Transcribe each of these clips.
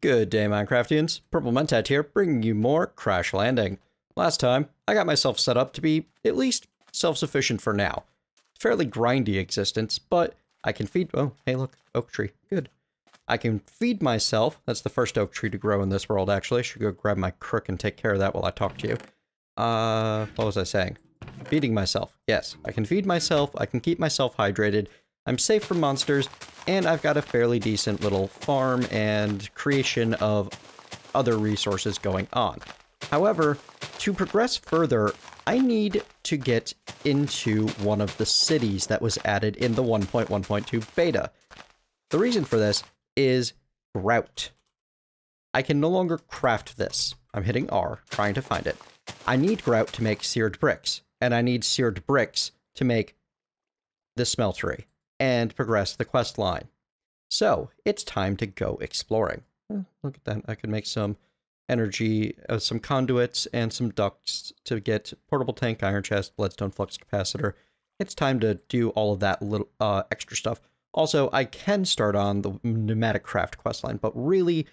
Good day, Minecraftians. Purple Mentat here, bringing you more Crash Landing. Last time, I got myself set up to be at least self-sufficient for now. Fairly grindy existence, but I can feed— oh, hey look, oak tree, good. I can feed myself— that's the first oak tree to grow in this world, actually. I should go grab my crook and take care of that while I talk to you. What was I saying? Feeding myself. Yes, I can feed myself, I can keep myself hydrated, I'm safe from monsters, and I've got a fairly decent little farm and creation of other resources going on. However, to progress further, I need to get into one of the cities that was added in the 1.1.2 beta. The reason for this is grout. I can no longer craft this. I'm hitting R, trying to find it. I need grout to make seared bricks, and I need seared bricks to make the smeltery and progress the quest line. So, it's time to go exploring. Look at that, I could make some energy, some conduits, and some ducts to get portable tank, iron chest, leadstone flux capacitor. It's time to do all of that little extra stuff. Also, I can start on the PneumaticCraft questline, but really,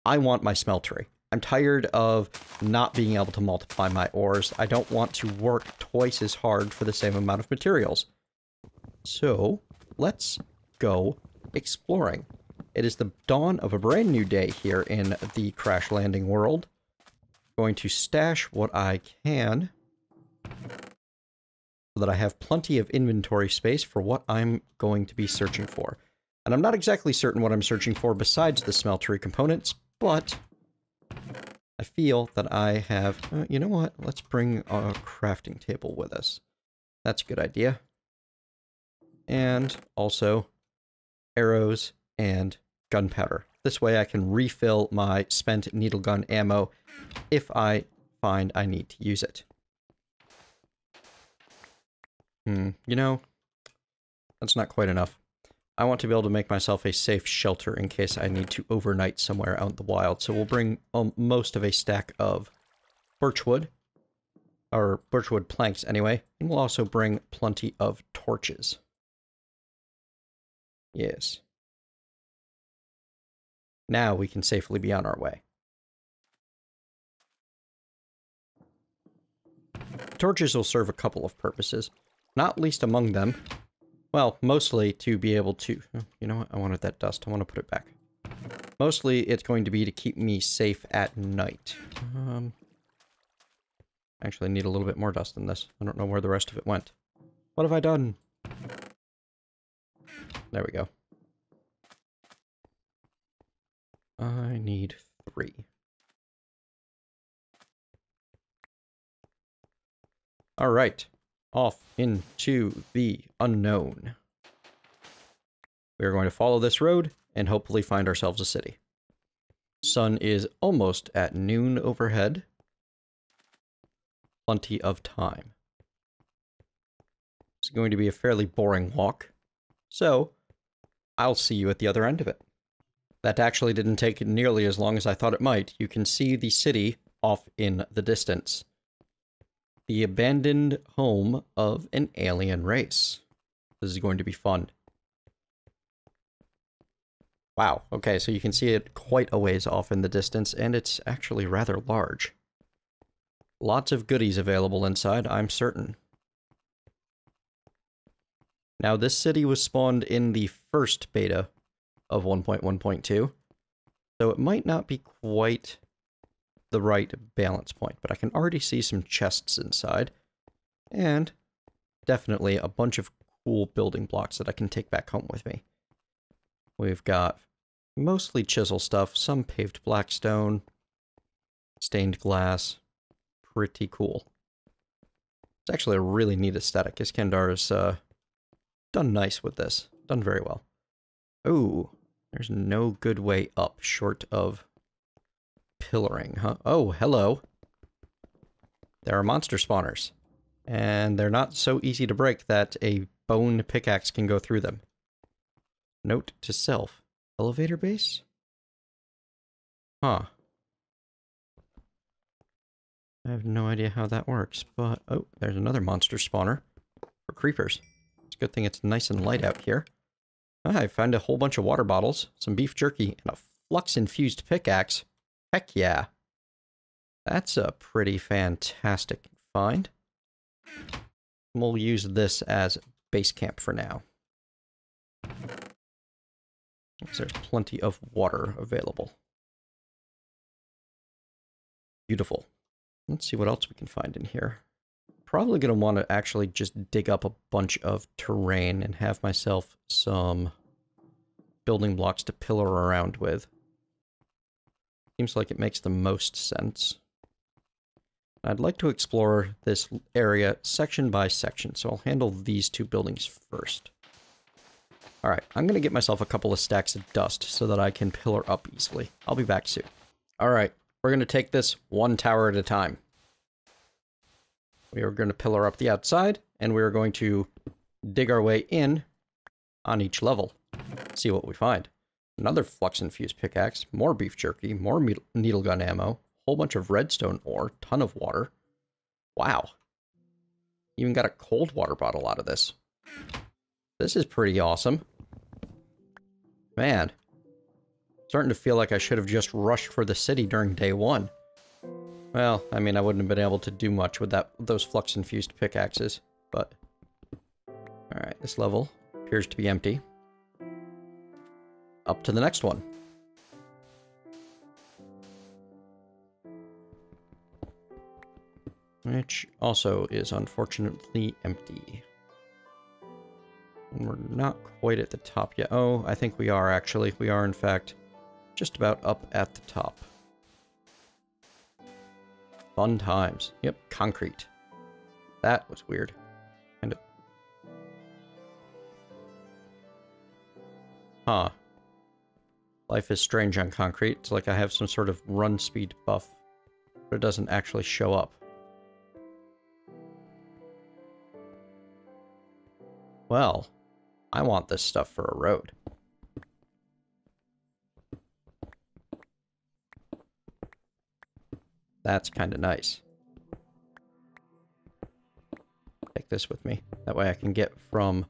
I want my smeltery. I'm tired of not being able to multiply my ores. I don't want to work twice as hard for the same amount of materials. So, let's go exploring. It is the dawn of a brand new day here in the Crash Landing world. Going to stash what I can so that I have plenty of inventory space for what I'm going to be searching for. And I'm not exactly certain what I'm searching for besides the smeltery components, but I feel that I have— you know what? Let's bring a crafting table with us. That's a good idea. And also arrows and gunpowder. This way I can refill my spent needle gun ammo if I find I need to use it. You know, that's not quite enough. I want to be able to make myself a safe shelter in case I need to overnight somewhere out in the wild. So we'll bring most of a stack of birchwood, or birchwood planks anyway, and we'll also bring plenty of torches. Yes. Now we can safely be on our way. Torches will serve a couple of purposes, not least among them, well, mostly to be able to— you know what, I wanted that dust, I want to put it back. Mostly it's going to be to keep me safe at night. Actually I need a little bit more dust than this. I don't know where the rest of it went. What have I done? There we go. I need 3. Alright. Off into the unknown. We are going to follow this road and hopefully find ourselves a city. Sun is almost at noon overhead. Plenty of time. It's going to be a fairly boring walk. So, I'll see you at the other end of it. That actually didn't take nearly as long as I thought it might. You can see the city off in the distance. The abandoned home of an alien race. This is going to be fun. Wow, okay, so you can see it quite a ways off in the distance, and it's actually rather large. Lots of goodies available inside, I'm certain. Now, this city was spawned in the first beta of 1.1.2, so it might not be quite the right balance point, but I can already see some chests inside, and definitely a bunch of cool building blocks that I can take back home with me. We've got mostly chisel stuff, some paved blackstone, stained glass, pretty cool. It's actually a really neat aesthetic. Iskandar's done nice with this. Done very well. Ooh, there's no good way up short of pillaring, huh? Oh, hello. There are monster spawners. And they're not so easy to break that a bone pickaxe can go through them. Note to self. Elevator base? Huh. I have no idea how that works, but— oh, there's another monster spawner for creepers. It's a good thing it's nice and light out here. I found a whole bunch of water bottles, some beef jerky, and a flux-infused pickaxe. Heck yeah. That's a pretty fantastic find. We'll use this as base camp for now. There's plenty of water available. Beautiful. Let's see what else we can find in here. Probably going to want to actually just dig up a bunch of terrain and have myself some building blocks to pillar around with. Seems like it makes the most sense. I'd like to explore this area section by section, so I'll handle these two buildings first. Alright, I'm going to get myself a couple of stacks of dust so that I can pillar up easily. I'll be back soon. Alright, we're going to take this one tower at a time. We are going to pillar up the outside, and we are going to dig our way in on each level. See what we find. Another flux-infused pickaxe, more beef jerky, more needle gun ammo, whole bunch of redstone ore, ton of water. Wow. Even got a cold water bottle out of this. This is pretty awesome. Man. Starting to feel like I should have just rushed for the city during day one. Well, I mean, I wouldn't have been able to do much with those flux-infused pickaxes, but... Alright, this level appears to be empty. Up to the next one. Which also is unfortunately empty. And we're not quite at the top yet. Oh, I think we are actually. We are, in fact, just about up at the top. Fun times. Yep, concrete. That was weird. Kind of. Huh. Life is strange on concrete. It's like I have some sort of run speed buff, but it doesn't actually show up. Well, I want this stuff for a road. That's kind of nice. Take this with me. That way I can get from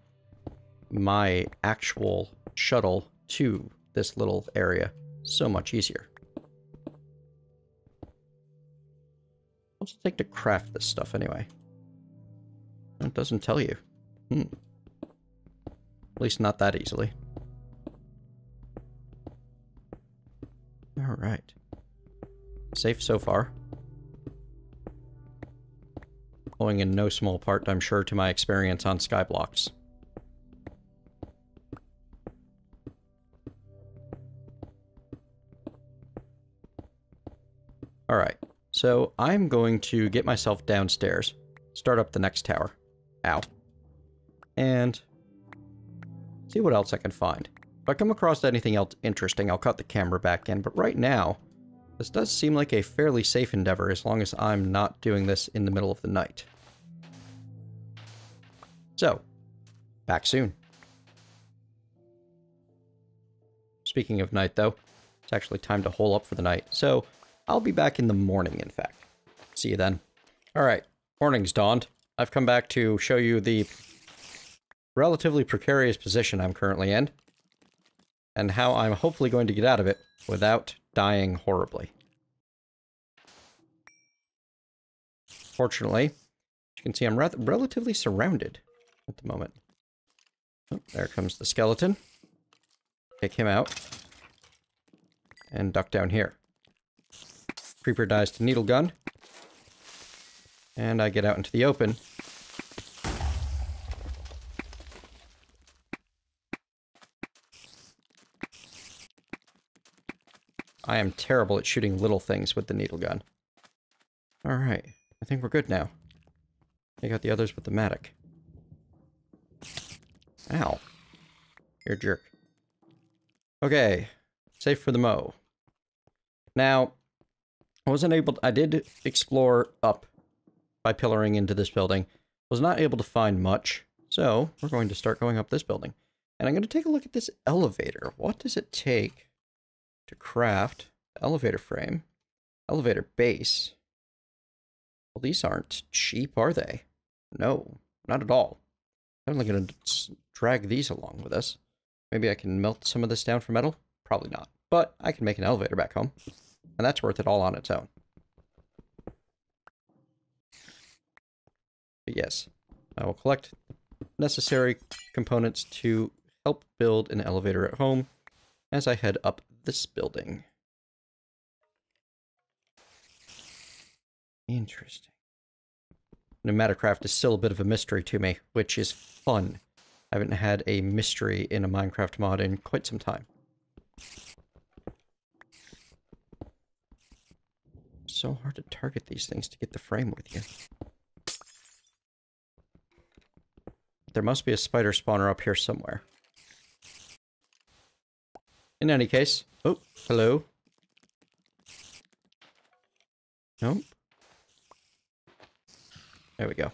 my actual shuttle to this little area so much easier. What's it take to craft this stuff anyway? It doesn't tell you. At least not that easily. Alright. Safe so far. Owing in no small part, I'm sure, to my experience on Skyblocks. Alright, so I'm going to get myself downstairs, start up the next tower. Ow. And see what else I can find. If I come across anything else interesting, I'll cut the camera back in, but right now, this does seem like a fairly safe endeavor as long as I'm not doing this in the middle of the night. So, back soon. Speaking of night, though, it's actually time to hole up for the night, so I'll be back in the morning, in fact. See you then. Alright, morning's dawned. I've come back to show you the relatively precarious position I'm currently in, and how I'm hopefully going to get out of it without dying horribly. Fortunately, as you can see, I'm relatively surrounded at the moment. Oh, there comes the skeleton. Take him out. And duck down here. Creeper dies to needle gun. And I get out into the open. I am terrible at shooting little things with the needle gun. Alright, I think we're good now. Take out the others with the Matic. Ow. You're a jerk. Okay, safe for the mow. Now, I did explore up by pillaring into this building. Was not able to find much, so we're going to start going up this building. And I'm going to take a look at this elevator. What does it take to craft elevator frame, elevator base? Well, these aren't cheap, are they? No, not at all. I'm only going to drag these along with us. Maybe I can melt some of this down for metal? Probably not. but I can make an elevator back home, and that's worth it all on its own. But yes, I will collect necessary components to help build an elevator at home as I head up this building. Interesting. PneumaticCraft is still a bit of a mystery to me, which is fun. I haven't had a mystery in a Minecraft mod in quite some time. So hard to target these things to get the frame with you. There must be a spider spawner up here somewhere. In any case... Oh, hello. Nope. There we go.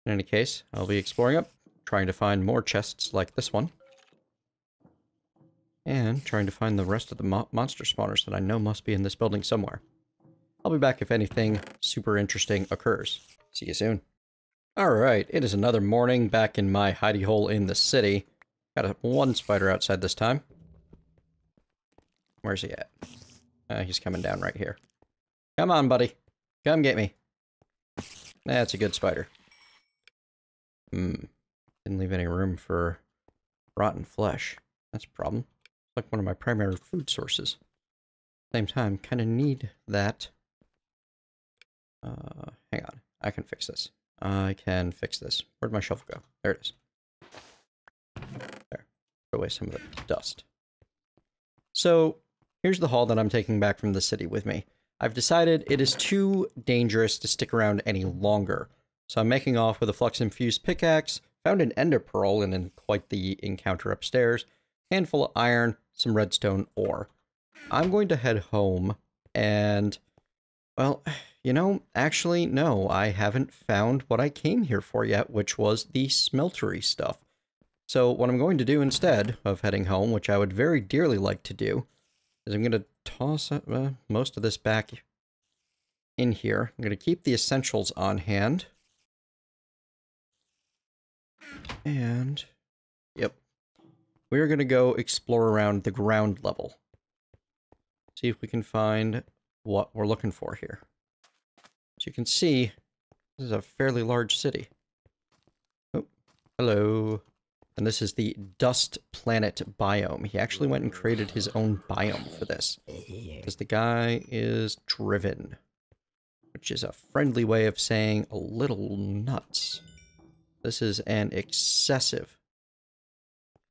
In any case, I'll be exploring up, trying to find more chests like this one. And trying to find the rest of the monster spawners that I know must be in this building somewhere. I'll be back if anything super interesting occurs. See you soon. Alright, it is another morning back in my hidey hole in the city. Got one spider outside this time. Where's he at? He's coming down right here. Come on, buddy. Come get me. That's a good spider. Didn't leave any room for rotten flesh. That's a problem. It's like one of my primary food sources. Same time, kind of need that. Hang on. I can fix this. I can fix this. Where'd my shovel go? There it is. There. Put away some of the dust. So, here's the haul that I'm taking back from the city with me. I've decided it is too dangerous to stick around any longer. So I'm making off with a flux-infused pickaxe, found an ender pearl in quite the encounter upstairs, handful of iron, some redstone ore. I'm going to head home and, well, you know, actually, no, I haven't found what I came here for yet, which was the smeltery stuff. So what I'm going to do instead of heading home, which I would very dearly like to do, is I'm going to toss most of this back in here. I'm going to keep the essentials on hand. And, yep, we're going to go explore around the ground level. See if we can find what we're looking for here. As you can see, this is a fairly large city. Oh, hello. And this is the Dust Planet biome. He actually went and created his own biome for this. Because the guy is driven. Which is a friendly way of saying a little nuts. This is an excessive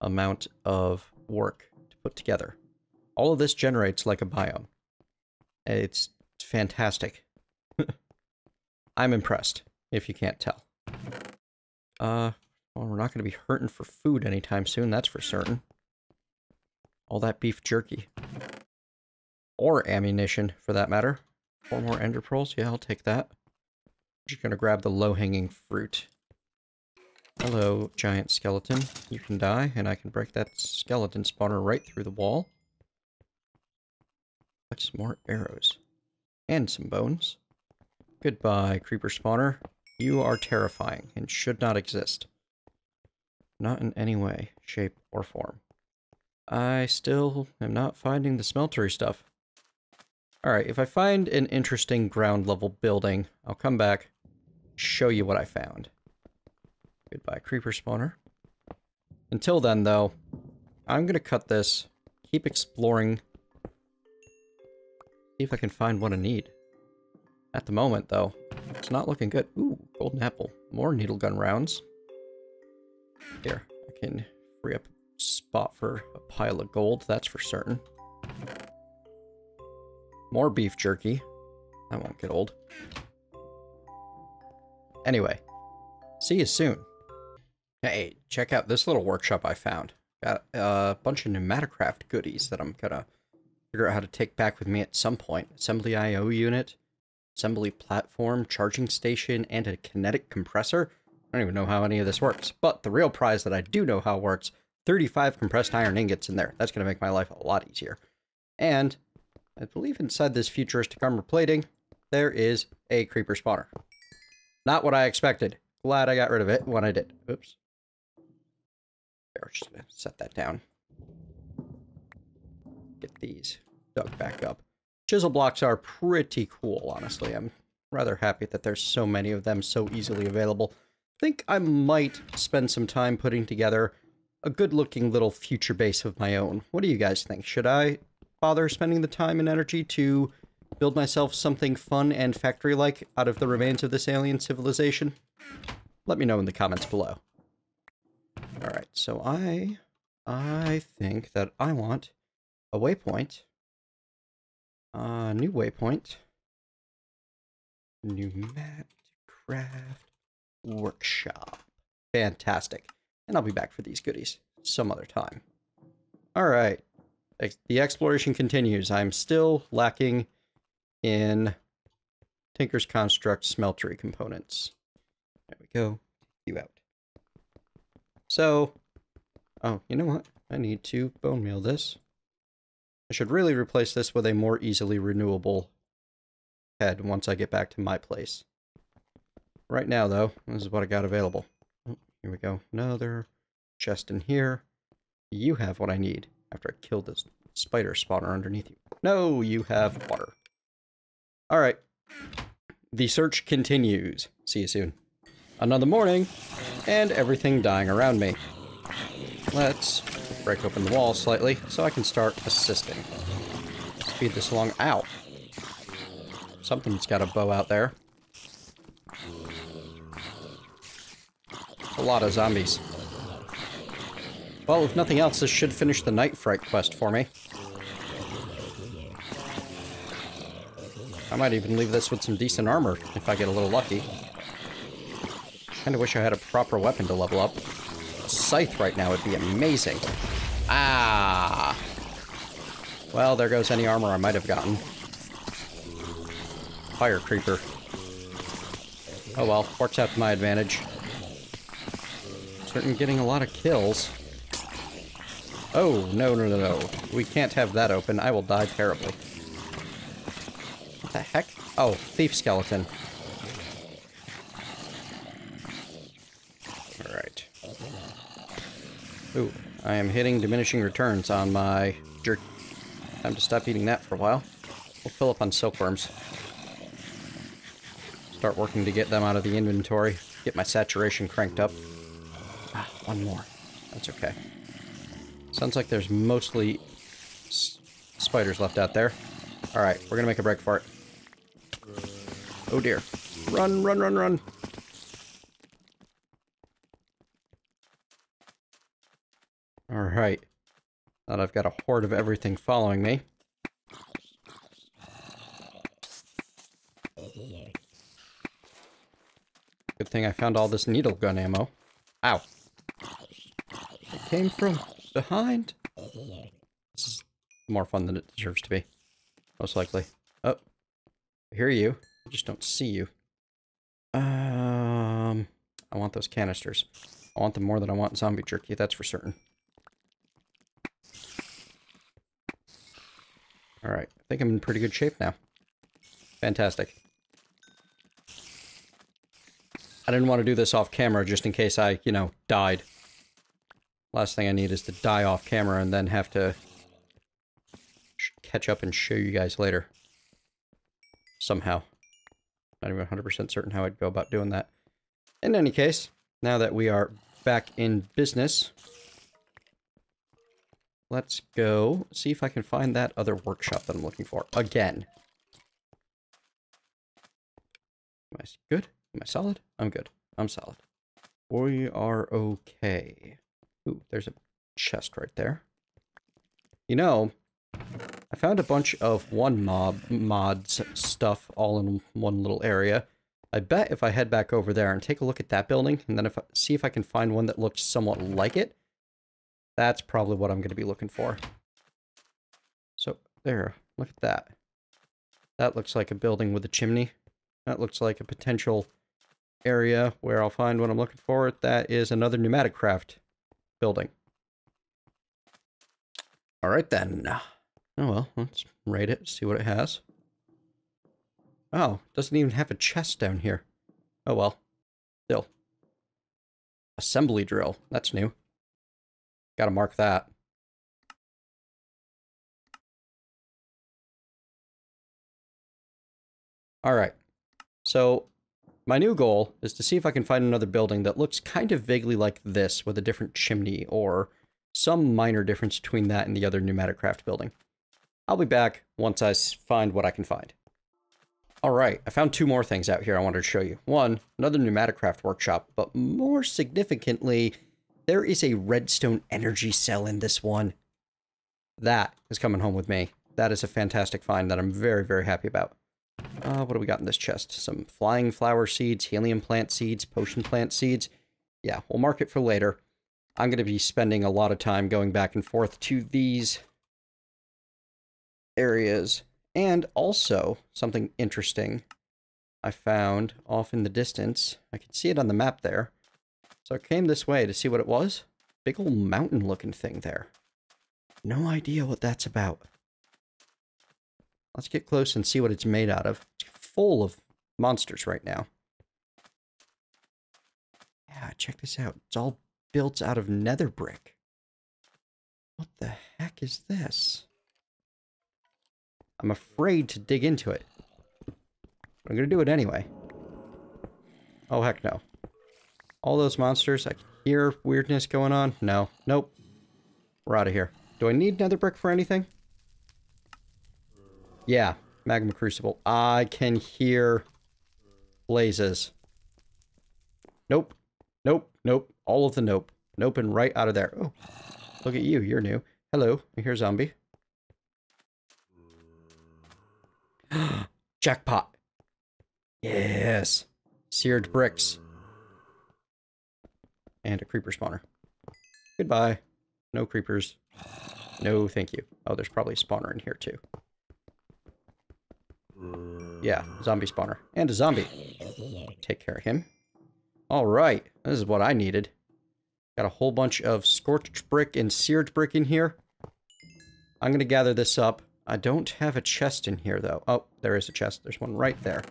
amount of work to put together. All of this generates like a biome. It's fantastic. I'm impressed, if you can't tell. Well, we're not going to be hurting for food anytime soon, that's for certain. All that beef jerky. Or ammunition, for that matter. 4 more ender pearls? Yeah, I'll take that. Just going to grab the low-hanging fruit. Hello, giant skeleton. You can die, and I can break that skeleton spawner right through the wall. Like some more arrows. And some bones. Goodbye, creeper spawner. You are terrifying, and should not exist. Not in any way, shape, or form. I still am not finding the smeltery stuff. Alright, if I find an interesting ground level building, I'll come back, show you what I found. Goodbye, creeper spawner. Until then, though, I'm gonna cut this, keep exploring, see if I can find what I need. At the moment, though, it's not looking good. Ooh, golden apple. More needle gun rounds. Here, I can free up a spot for a pile of gold, that's for certain. More beef jerky. That won't get old. Anyway, see you soon. Hey, check out this little workshop I found. Got a bunch of PneumaticCraft goodies that I'm gonna figure out how to take back with me at some point. Assembly I/O unit, assembly platform, charging station, and a kinetic compressor. I don't even know how any of this works. But the real prize that I do know how it works, 35 compressed iron ingots in there. That's gonna make my life a lot easier. And I believe inside this futuristic armor plating, there is a creeper spawner. Not what I expected. Glad I got rid of it when I did. Oops. There, just gonna set that down. get these dug back up. Chisel blocks are pretty cool, honestly. I'm rather happy that there's so many of them so easily available. I think I might spend some time putting together a good-looking little future base of my own. What do you guys think? Should I bother spending the time and energy to build myself something fun and factory-like out of the remains of this alien civilization? Let me know in the comments below. Alright, so I think that I want a waypoint. New waypoint. PneumaticCraft workshop. Fantastic. And I'll be back for these goodies some other time. Alright. The exploration continues. I'm still lacking in Tinker's Construct smeltery components. There we go. You out. So, oh, you know what? I need to bone meal this. I should really replace this with a more easily renewable head once I get back to my place. Right now, though, this is what I got available. Oh, here we go. Another chest in here. You have what I need after I killed this spider spawner underneath you. No, you have water. Alright. The search continues. See you soon. Another morning, and everything dying around me. Let's break open the wall slightly so I can start assisting. Speed this along. Ow. Something's got a bow out there. A lot of zombies. Well, if nothing else, this should finish the Night Fright quest for me. I might even leave this with some decent armor if I get a little lucky. Kinda wish I had a proper weapon to level up. A scythe right now would be amazing. Ah! Well, there goes any armor I might have gotten. Fire creeper. Oh well, works out to my advantage. Certainly getting a lot of kills. Oh, no, no, no, no. We can't have that open. I will die terribly. What the heck? Oh, thief skeleton. Alright. Ooh, I am hitting diminishing returns on my jerk. Time to stop eating that for a while. We'll fill up on silkworms. Start working to get them out of the inventory. Get my saturation cranked up. Ah, one more. That's okay. Sounds like there's mostly spiders left out there. Alright, we're gonna make a break for it. Oh dear. Run, run, run, run! Alright. Now that I've got a horde of everything following me. Good thing I found all this needle gun ammo. Ow. It came from behind. This is more fun than it deserves to be. Most likely. Oh. I hear you. I just don't see you. I want those canisters. I want them more than I want zombie jerky, that's for certain. Alright. I think I'm in pretty good shape now. Fantastic. I didn't want to do this off camera just in case I, you know, died. Last thing I need is to die off camera and then have to catch up and show you guys later. Somehow. Not even 100% certain how I'd go about doing that. In any case, now that we are back in business, let's go see if I can find that other workshop that I'm looking for. Again. Am I good? Am I solid? I'm good. I'm solid. We are okay. Ooh, there's a chest right there. You know, I found a bunch of mods stuff all in one little area. I bet if I head back over there and take a look at that building, and then see if I can find one that looks somewhat like it, that's probably what I'm going to be looking for. So, there. Look at that. That looks like a building with a chimney. That looks like a potential area where I'll find what I'm looking for. That is another PneumaticCraft building. Alright then. Oh well, let's raid it, see what it has. Oh, doesn't even have a chest down here. Oh well. Still. Assembly drill. That's new. Gotta mark that. Alright, so my new goal is to see if I can find another building that looks kind of vaguely like this with a different chimney or some minor difference between that and the other PneumaticCraft building. I'll be back once I find what I can find. Alright, I found two more things out here I wanted to show you. One, another PneumaticCraft workshop, but more significantly, there is a redstone energy cell in this one. That is coming home with me. That is a fantastic find that I'm very, very happy about. What do we got in this chest? Some flying flower seeds, helium plant seeds, potion plant seeds. Yeah, we'll mark it for later. I'm going to be spending a lot of time going back and forth to these areas. And also, something interesting I found off in the distance. I could see it on the map there. So I came this way to see what it was. Big old mountain-looking thing there. No idea what that's about. Let's get close and see what it's made out of. It's full of monsters right now. Yeah, check this out. It's all built out of nether brick. What the heck is this? I'm afraid to dig into it. But I'm going to do it anyway. Oh, heck no. All those monsters, I can hear weirdness going on. No. Nope. We're out of here. Do I need nether brick for anything? Yeah. Magma crucible. I can hear blazes. Nope. Nope. Nope. All of the nope. Nope and right out of there. Oh. Look at you. You're new. Hello. I hear zombie. Jackpot. Yes. Seared bricks. And a creeper spawner. Goodbye. No creepers. No, thank you. Oh, there's probably a spawner in here, too. Yeah, zombie spawner. And a zombie. Take care of him. Alright, this is what I needed. Got a whole bunch of scorched brick and seared brick in here. I'm going to gather this up. I don't have a chest in here, though. Oh, there is a chest. There's one right there.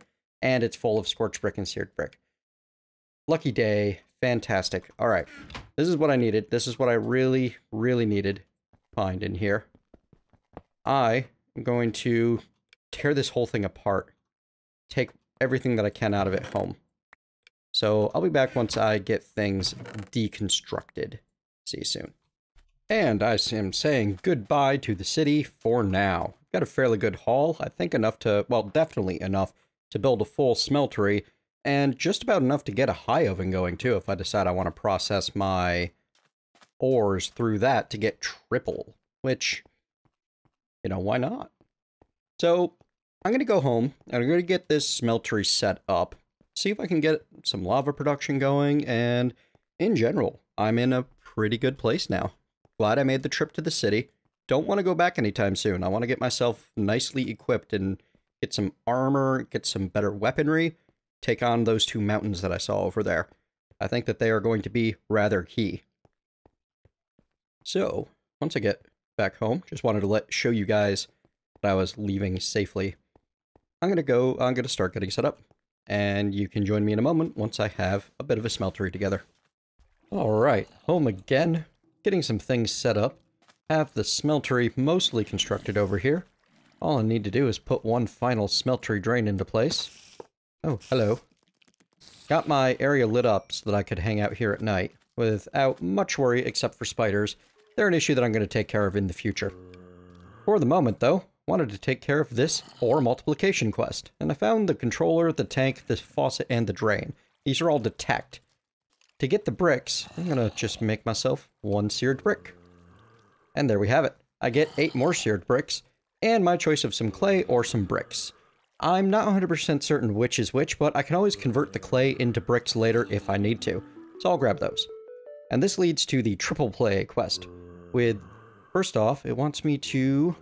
And it's full of scorched brick and seared brick. Lucky day. Fantastic. Alright. This is what I needed. This is what I really, really needed to find in here. I am going to tear this whole thing apart. Take everything that I can out of it home. So I'll be back once I get things deconstructed. See you soon. And I am saying goodbye to the city for now. Got a fairly good haul. I think enough to, well, definitely enough to build a full smeltery. And just about enough to get a high oven going, too, if I decide I want to process my ores through that to get triple. Which, you know, why not? So, I'm going to go home, and I'm going to get this smeltery set up. See if I can get some lava production going, and in general, I'm in a pretty good place now. Glad I made the trip to the city. Don't want to go back anytime soon. I want to get myself nicely equipped and get some armor, get some better weaponry, take on those two mountains that I saw over there. I think that they are going to be rather key. So, once I get back home, just wanted to show you guys that I was leaving safely. I'm going to start getting set up, and you can join me in a moment once I have a bit of a smeltery together. Alright, home again, getting some things set up. Have the smeltery mostly constructed over here. All I need to do is put one final smeltery drain into place. Oh, hello. Got my area lit up so that I could hang out here at night without much worry except for spiders. They're an issue that I'm going to take care of in the future. For the moment, though, wanted to take care of this ore multiplication quest, and I found the controller, the tank, the faucet, and the drain. These are all detect. To get the bricks, I'm going to just make myself one seared brick. And there we have it. I get 8 more seared bricks, and my choice of some clay or some bricks. I'm not 100% certain which is which, but I can always convert the clay into bricks later if I need to. So I'll grab those. And this leads to the triple play quest. With, first off, it wants me to...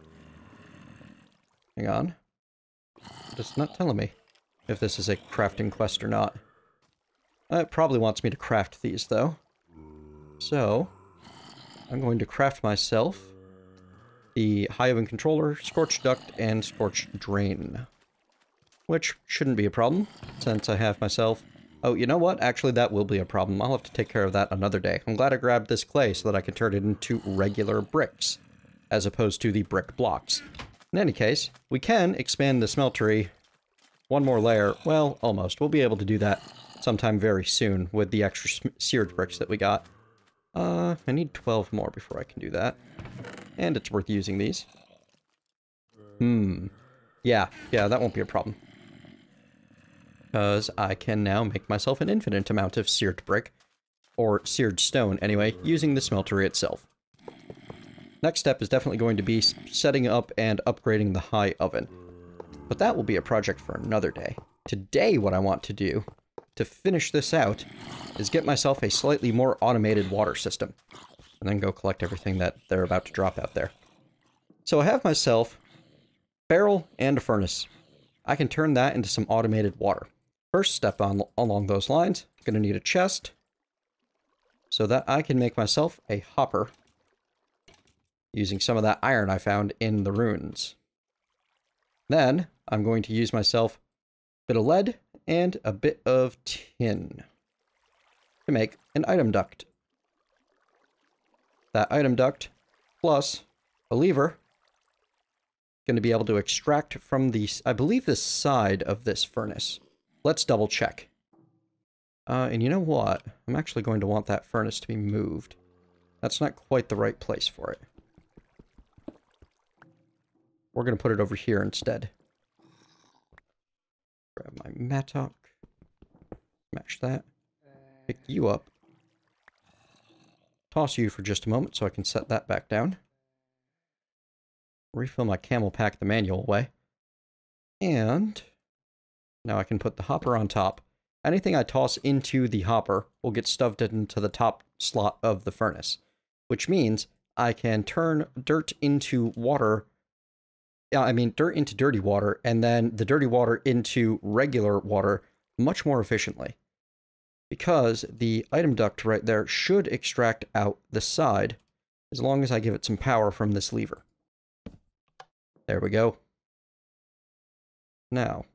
Hang on. It's not telling me if this is a crafting quest or not. It probably wants me to craft these, though. So, I'm going to craft myself the high oven controller, scorched duct, and scorched drain. Which shouldn't be a problem, since I have myself... Oh, you know what? Actually, that will be a problem. I'll have to take care of that another day. I'm glad I grabbed this clay so that I can turn it into regular bricks, as opposed to the brick blocks. In any case, we can expand the smeltery one more layer. Well, almost. We'll be able to do that sometime very soon with the extra seared bricks that we got. I need 12 more before I can do that. And it's worth using these. Yeah, that won't be a problem. Because I can now make myself an infinite amount of seared brick. Or seared stone, anyway, using the smeltery itself. Next step is definitely going to be setting up and upgrading the high oven. But that will be a project for another day. Today, what I want to do, to finish this out, is get myself a slightly more automated water system. And then go collect everything that they're about to drop out there. So I have myself a barrel and a furnace. I can turn that into some automated water. First step along those lines, I'm going to need a chest, so that I can make myself a hopper, using some of that iron I found in the ruins. Then, I'm going to use myself a bit of lead and a bit of tin to make an item duct. That item duct, plus a lever, going to be able to extract from the, I believe, the side of this furnace. Let's double check. And you know what? I'm actually going to want that furnace to be moved. That's not quite the right place for it. We're going to put it over here instead. Grab my mattock. Smash that. Pick you up. Toss you for just a moment so I can set that back down. Refill my camel pack the manual way. And now I can put the hopper on top. Anything I toss into the hopper will get stuffed into the top slot of the furnace, which means I can turn dirt into water. Dirt into dirty water, and then the dirty water into regular water much more efficiently. Because the item duct right there should extract out the side, as long as I give it some power from this lever. There we go. Now,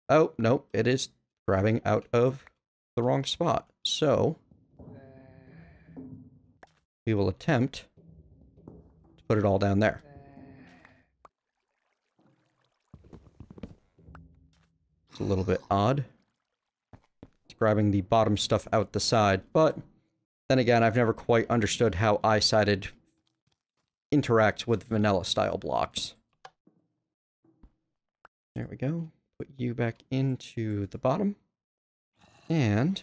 oh, nope, it is grabbing out of the wrong spot. So, we will attempt to put it all down there. It's a little bit odd. It's grabbing the bottom stuff out the side, but then again, I've never quite understood how eye-sided interacts with vanilla-style blocks. There we go. Put you back into the bottom. And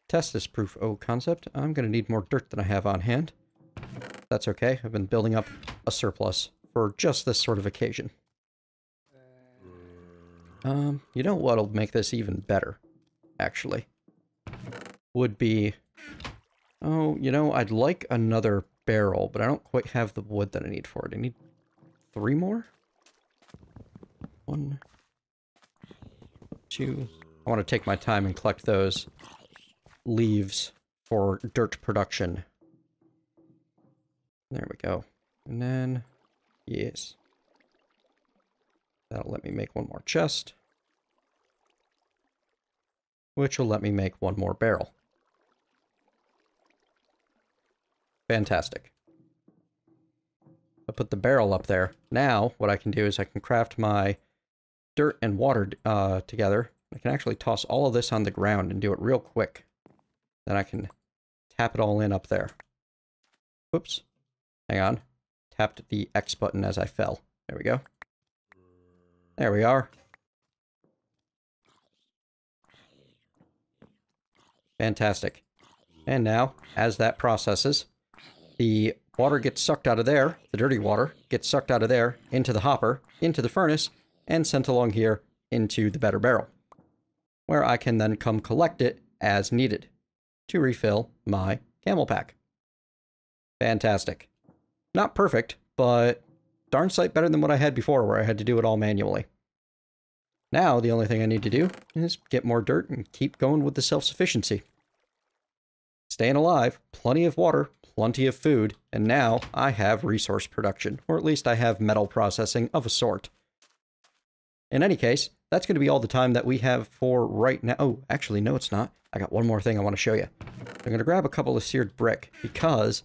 test this proof O concept. I'm going to need more dirt than I have on hand. That's okay. I've been building up a surplus for just this sort of occasion. You know what'll make this even better, actually? Would be... Oh, you know, I'd like another barrel, but I don't quite have the wood that I need for it. I need 3 more? 1, 2... I want to take my time and collect those leaves for dirt production. There we go. And then, yes. That'll let me make 1 more chest. Which will let me make 1 more barrel. Fantastic. I'll put the barrel up there. Now, what I can do is I can craft my dirt and water together. I can actually toss all of this on the ground and do it real quick. Then I can tap it all in up there. Whoops. Hang on. Tapped the X button as I fell. There we go. There we are. Fantastic. And now, as that processes, the water gets sucked out of there, the dirty water gets sucked out of there, into the hopper, into the furnace, and sent along here into the better barrel, where I can then come collect it as needed to refill my camel pack. Fantastic. Not perfect, but darn sight better than what I had before, where I had to do it all manually. Now, the only thing I need to do is get more dirt and keep going with the self-sufficiency. Staying alive, plenty of water, plenty of food, and now I have resource production, or at least I have metal processing of a sort. In any case, that's going to be all the time that we have for right now. Oh, actually, no, it's not. I got one more thing I want to show you. I'm going to grab a couple of seared brick because,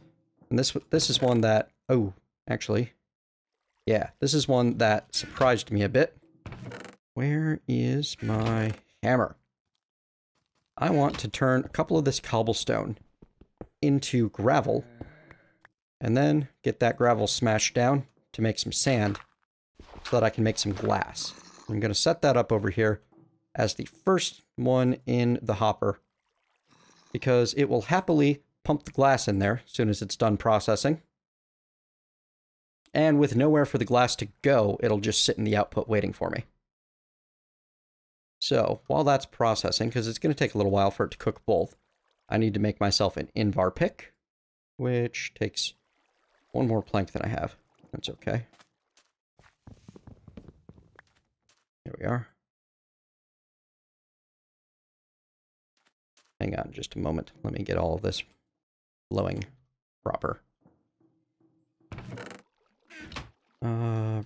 and this is one that, oh, actually, yeah, this is one that surprised me a bit. Where is my hammer? I want to turn a couple of this cobblestone into gravel, and then get that gravel smashed down to make some sand so that I can make some glass. I'm going to set that up over here as the first one in the hopper, because it will happily pump the glass in there as soon as it's done processing. And with nowhere for the glass to go, it'll just sit in the output waiting for me. So, while that's processing, because it's going to take a little while for it to cook both, I need to make myself an Invar pick, which takes one more plank than I have. That's okay. There we are. Hang on just a moment. Let me get all of this flowing proper.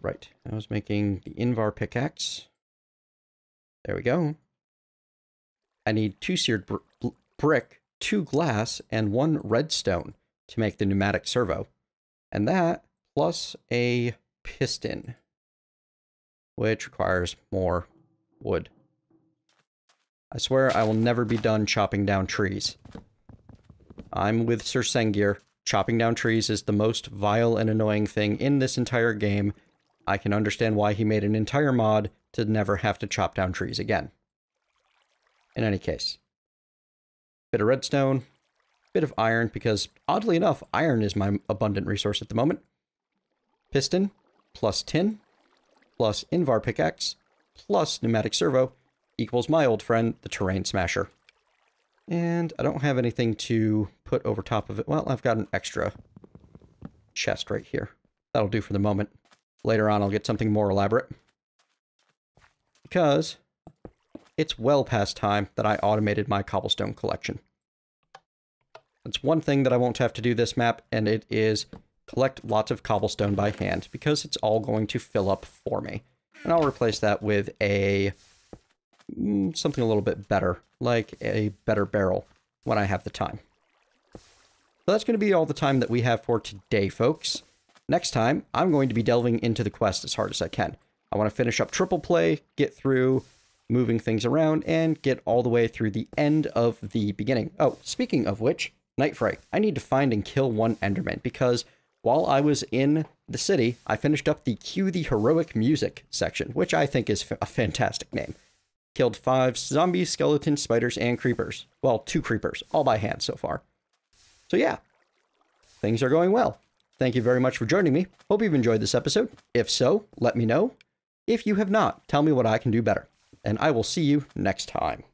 Right. I was making the Invar pickaxe. There we go. I need 2 seared brick, 2 glass, and 1 redstone to make the pneumatic servo. And that plus a piston, which requires more wood. I swear I will never be done chopping down trees. I'm with Sir Sengir. Chopping down trees is the most vile and annoying thing in this entire game. I can understand why he made an entire mod to never have to chop down trees again. In any case, bit of redstone, bit of iron, because oddly enough, iron is my abundant resource at the moment. Piston, plus tin, plus Invar pickaxe, plus pneumatic servo, equals my old friend, the terrain smasher. And I don't have anything to put over top of it. Well, I've got an extra chest right here. That'll do for the moment. Later on, I'll get something more elaborate. Because it's well past time that I automated my cobblestone collection. That's one thing that I won't have to do this map, and it is collect lots of cobblestone by hand, because it's all going to fill up for me. And I'll replace that with a something a little bit better, like a better barrel when I have the time. So that's going to be all the time that we have for today, folks. Next time, I'm going to be delving into the quest as hard as I can. I want to finish up triple play, get through moving things around, and get all the way through the end of the beginning. Oh, speaking of which, Nightfray. I need to find and kill 1 Enderman, because while I was in the city, I finished up the Cue the Heroic Music section, which I think is a fantastic name. Killed 5 zombies, skeletons, spiders, and creepers. Well, 2 creepers, all by hand so far. So yeah, things are going well. Thank you very much for joining me. Hope you've enjoyed this episode. If so, let me know. If you have not, tell me what I can do better. And I will see you next time.